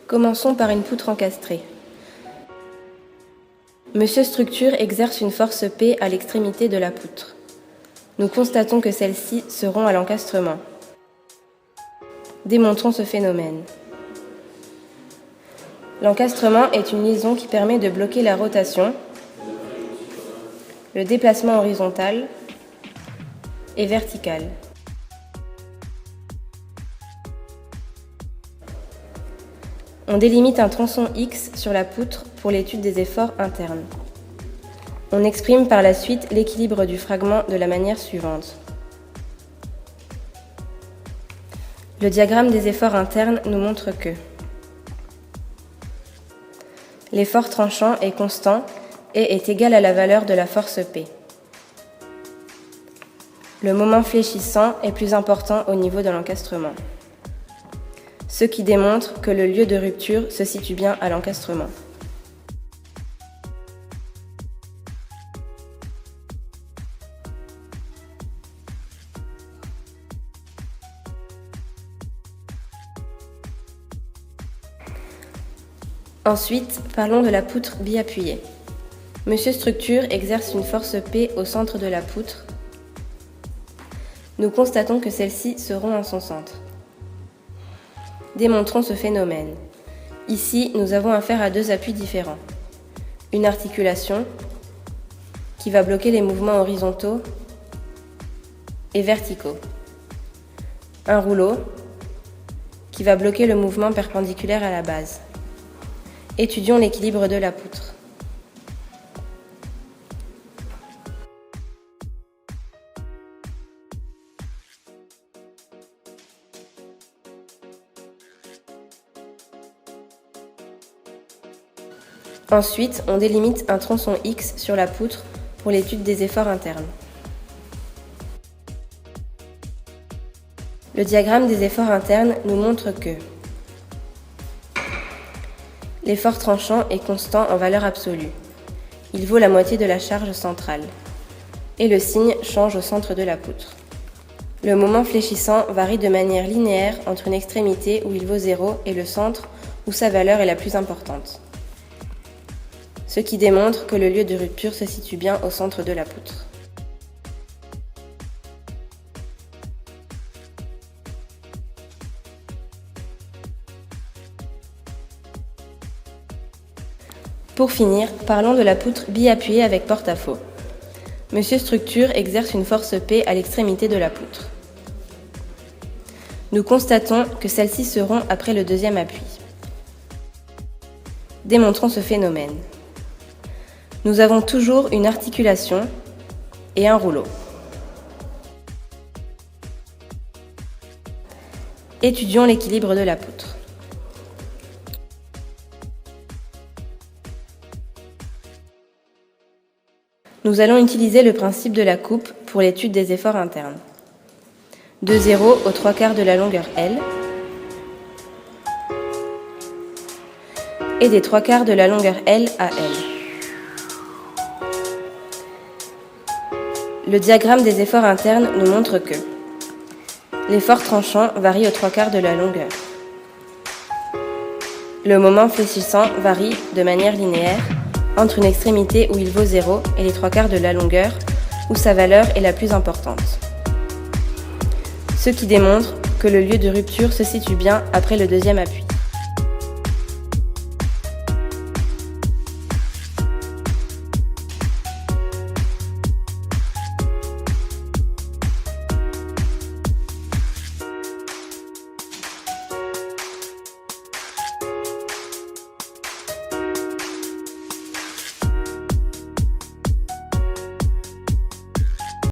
Commençons par une poutre encastrée. Monsieur Structure exerce une force P à l'extrémité de la poutre. Nous constatons que celles-ci seront à l'encastrement. Démontrons ce phénomène. L'encastrement est une liaison qui permet de bloquer la rotation, le déplacement horizontal et vertical. On délimite un tronçon X sur la poutre pour l'étude des efforts internes. On exprime par la suite l'équilibre du fragment de la manière suivante. Le diagramme des efforts internes nous montre que l'effort tranchant est constant et est égal à la valeur de la force P. Le moment fléchissant est plus important au niveau de l'encastrement, ce qui démontre que le lieu de rupture se situe bien à l'encastrement. Ensuite, parlons de la poutre biappuyée. Monsieur Structure exerce une force P au centre de la poutre. Nous constatons que celles-ci seront en son centre. Démontrons ce phénomène. Ici, nous avons affaire à deux appuis différents. Une articulation qui va bloquer les mouvements horizontaux et verticaux. Un rouleau qui va bloquer le mouvement perpendiculaire à la base. Étudions l'équilibre de la poutre. Ensuite, on délimite un tronçon X sur la poutre pour l'étude des efforts internes. Le diagramme des efforts internes nous montre que l'effort tranchant est constant en valeur absolue. Il vaut la moitié de la charge centrale. Et le signe change au centre de la poutre. Le moment fléchissant varie de manière linéaire entre une extrémité où il vaut 0 et le centre où sa valeur est la plus importante. Ce qui démontre que le lieu de rupture se situe bien au centre de la poutre. Pour finir, parlons de la poutre biappuyée avec porte-à-faux. Monsieur Structure exerce une force P à l'extrémité de la poutre. Nous constatons que celles-ci seront après le deuxième appui. Démontrons ce phénomène. Nous avons toujours une articulation et un rouleau. Étudions l'équilibre de la poutre. Nous allons utiliser le principe de la coupe pour l'étude des efforts internes. De 0 aux 3/4 de la longueur L et des 3/4 de la longueur L à L. Le diagramme des efforts internes nous montre que l'effort tranchant varie aux 3/4 de la longueur. Le moment fléchissant varie de manière linéaire entre une extrémité où il vaut 0 et les 3/4 de la longueur où sa valeur est la plus importante. Ce qui démontre que le lieu de rupture se situe bien après le deuxième appui.